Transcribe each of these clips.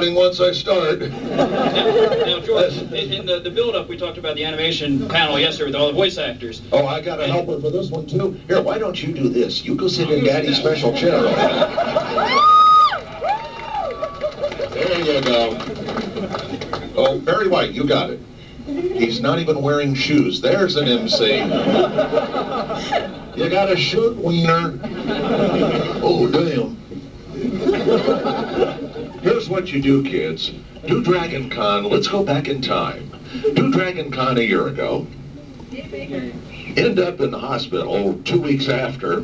running once I start. Now, George, in the build-up, we talked about the animation panel yesterday with all the voice actors. Oh, I got a helper for this one, too. Here, why don't you do this? You go sit in Daddy's special chair. There you go. Oh, Barry White, you got it. He's not even wearing shoes. There's an MC. You got a shoot, wiener. Oh, damn. Here's what you do, kids. Do Dragon Con. Let's go back in time. Do Dragon Con a year ago. End up in the hospital 2 weeks after.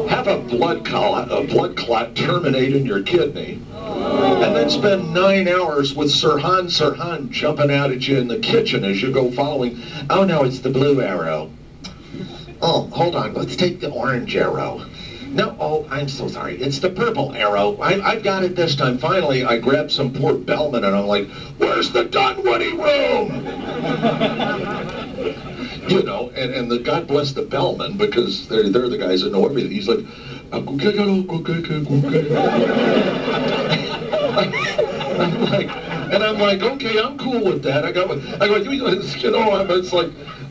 Have a blood clot terminate in your kidney. And then spend 9 hours with Sirhan jumping out at you in the kitchen as you go following. Oh no, it's the blue arrow. Oh, hold on, let's take the orange arrow. No, oh, I'm so sorry, it's the purple arrow. I've got it this time. Finally, I grabbed some poor bellman and I'm like, where's the Dunwoody room? You know, and the God bless the bellman, because they're the guys that know everything. He's like, I'm like, okay, I'm cool with that. I go, you know,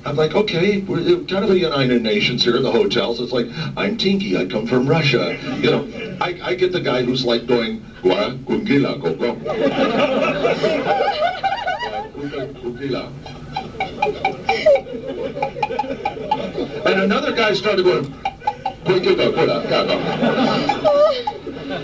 I'm like, okay, we're kind of a United Nations here in the hotels. It's like, I'm Tinky, I come from Russia. You know, I get the guy who's like going, and another guy started going,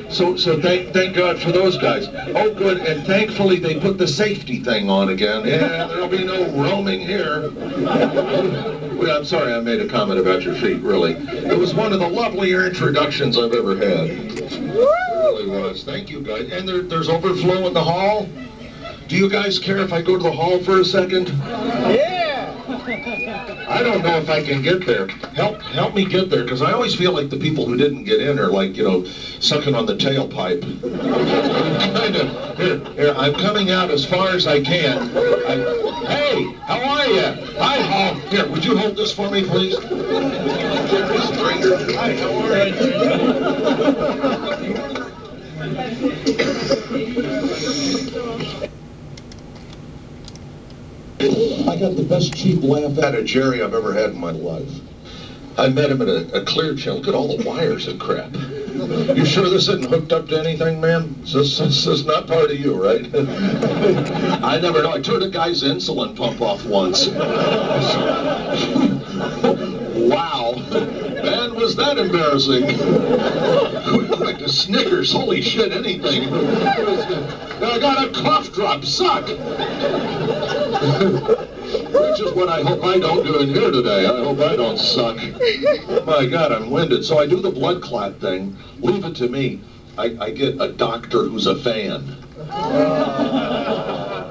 so thank God for those guys. Oh, good, and thankfully they put the safety thing on again. Yeah, there'll be no roaming here. Well, I'm sorry I made a comment about your feet, really. It was one of the lovelier introductions I've ever had. It really was. Thank you, guys. And there's overflow in the hall. Do you guys care if I go to the hall for a second? Yeah! I don't know if I can get there. Help me get there, because I always feel like the people who didn't get in are like, you know, sucking on the tailpipe. Kind of, here, I'm coming out as far as I can. Hey, how are you? Hi, Hall. Here, would you hold this for me, please? Hi, how are you? I got the best cheap laugh out of Jerry I've ever had in my life. I met him at a clear channel. Look at all the wires and crap. You sure this isn't hooked up to anything, man? This is not part of you, right? I never know. I turned a guy's insulin pump off once. Wow. Man, was that embarrassing. Like the Snickers. Holy shit, anything. I got a cough drop. Suck. Which is what I hope I don't do in here today. I hope I don't suck. My God, I'm winded. So I do the blood clot thing. Leave it to me. I get a doctor who's a fan.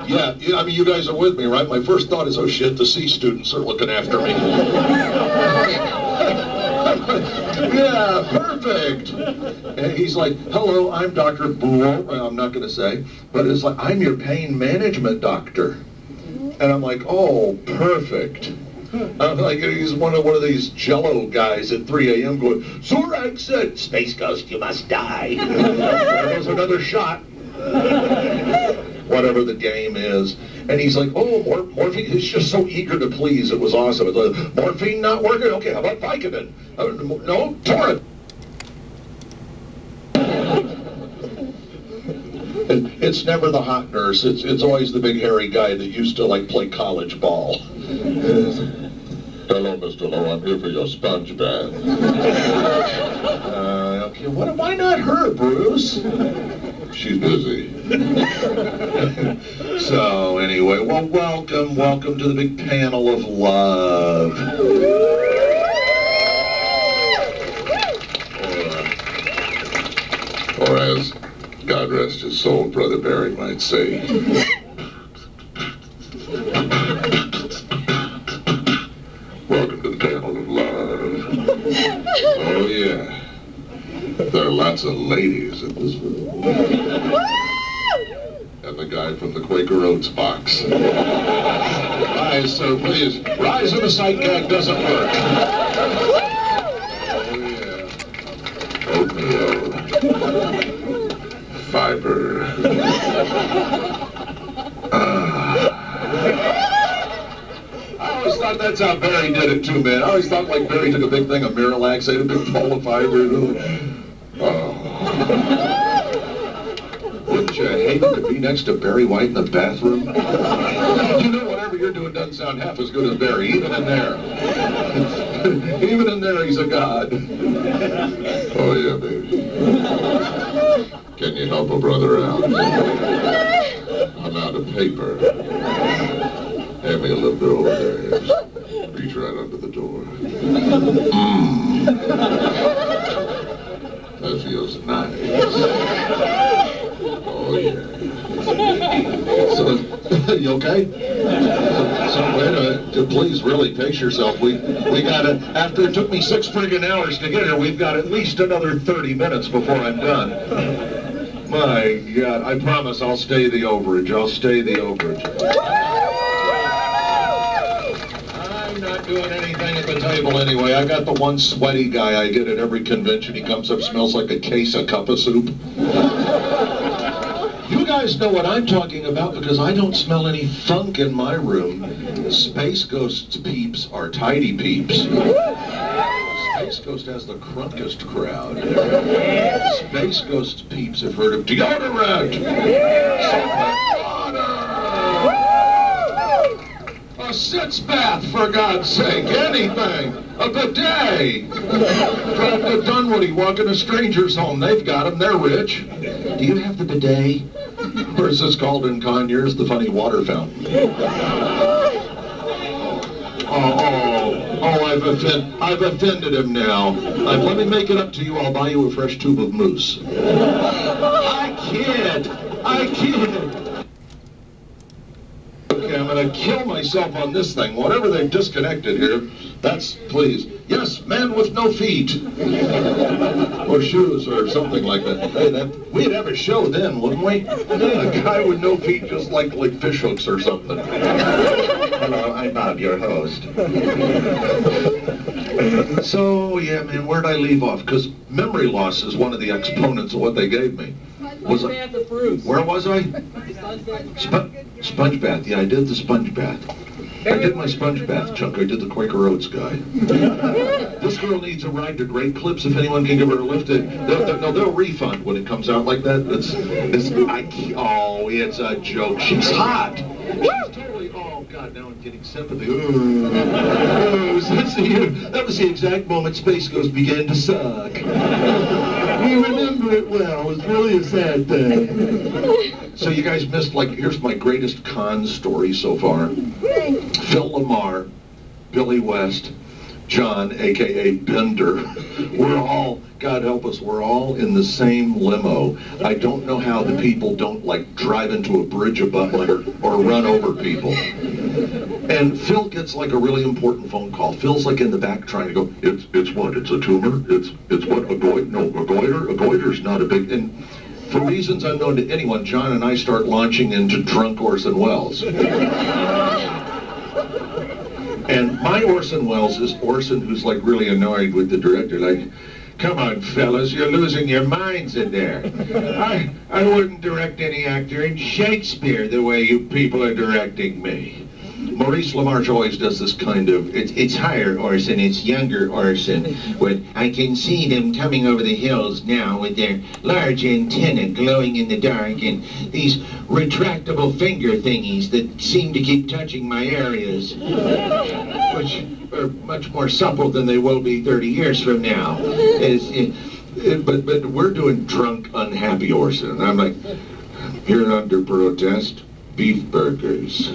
Yeah, I mean, you guys are with me, right? My first thought is, oh shit, the C students are looking after me. Yeah, perfect. And he's like, hello, I'm Dr. Boole. I'm not going to say. But it's like, I'm your pain management doctor. And I'm like, oh, perfect. I'm like, he's one of these Jello guys at 3 a.m. going, Zorak said, Space Ghost, you must die. There's another shot. Whatever the game is. And he's like, oh, morphine. He's just so eager to please. It was awesome. It's like, morphine not working? Okay, how about Vicodin? No, Torrent. It's never the hot nurse. It's always the big hairy guy that used to like play college ball. Hello, Mr. Lowe. I'm here for your sponge bath. Okay, why not her, Bruce? She's busy. So anyway, well, welcome to the big panel of love. Or as God rest his soul, Brother Barry might say. Welcome to the panel of love. Oh yeah. There are lots of ladies in this room. And the guy from the Quaker Oats box. Rise, sir, please. Rise, and the sight gag doesn't work. Oh yeah. Oatmeal. fiber. I always thought that's how Barry did it too, man. I always thought like Barry took a big thing of Miralax, ate a big bowl of fiber. Wouldn't you hate to be next to Barry White in the bathroom? You know, whatever you're doing doesn't sound half as good as Barry, even in there. Even in there, he's a god. Oh, yeah, baby. Can you help a brother out? I'm out of paper. Hand me a little bit over there. Reach right under the door. That feels nice. Oh, yeah. So, you okay? So, wait a minute. Please, really, pace yourself. We got to, after it took me 6 friggin' hours to get here, we've got at least another 30 minutes before I'm done. My God, I promise I'll stay the overage. I'll stay the overage. I'm not doing anything at the table anyway. I got the one sweaty guy I get at every convention. He comes up, smells like a case of cup of soup. You guys know what I'm talking about because I don't smell any funk in my room. Space Ghost's peeps are tidy peeps. Space Ghost has the crunkest crowd. Space Ghost peeps have heard of deodorant. A sitz bath, for God's sake, anything. A bidet. Drive to Dunwoody, walk in a stranger's home. They've got them, they're rich. Do you have the bidet? Or is this called in Conyers the funny water fountain? I've offended him now. Let me make it up to you. I'll buy you a fresh tube of mousse. I kid. Okay, I'm going to kill myself on this thing. Whatever they've disconnected here, that's, please. Yes, man with no feet. Or shoes or something like that. Hey, we'd have a show then, wouldn't we? A guy with no feet just like fish hooks or something. Hello, I'm Bob, your host. So, yeah, man, where'd I leave off? Because memory loss is one of the exponents of what they gave me. Where was I? Sponge bath. Yeah, I did the sponge bath. I did my sponge bath chunk. I did the Quaker Oats guy. This girl needs a ride to Great Clips. If anyone can give her a lift, they'll refund when it comes out like that. It's a joke. She's hot. She's totally. Oh God, now I'm getting sympathy. That was the exact moment Space Ghost began to suck. We remember it well. It was really a sad thing. So you guys missed, here's my greatest con story so far. Phil Lamar, Billy West, John, a.k.a. Bender. We're all, God help us, we're all in the same limo. I don't know how the people don't, drive into a bridge above or run over people. And Phil gets, a really important phone call. Phil's, in the back trying to go, it's what? It's a tumor? It's what? A goiter? No, a goiter? A goiter's not a big... And for reasons unknown to anyone, John and I start launching into drunk Orson Welles. And my Orson Welles is Orson who's really annoyed with the director, come on fellas, you're losing your minds in there. I wouldn't direct any actor in Shakespeare the way you people are directing me. Maurice LaMarche always does this kind of, it's higher Orson, it's younger Orson. When I can see them coming over the hills now with their large antenna glowing in the dark and these retractable finger thingies that seem to keep touching my areas, which are much more supple than they will be 30 years from now. But we're doing drunk, unhappy Orson. And I'm like, here under protest. Beef burgers.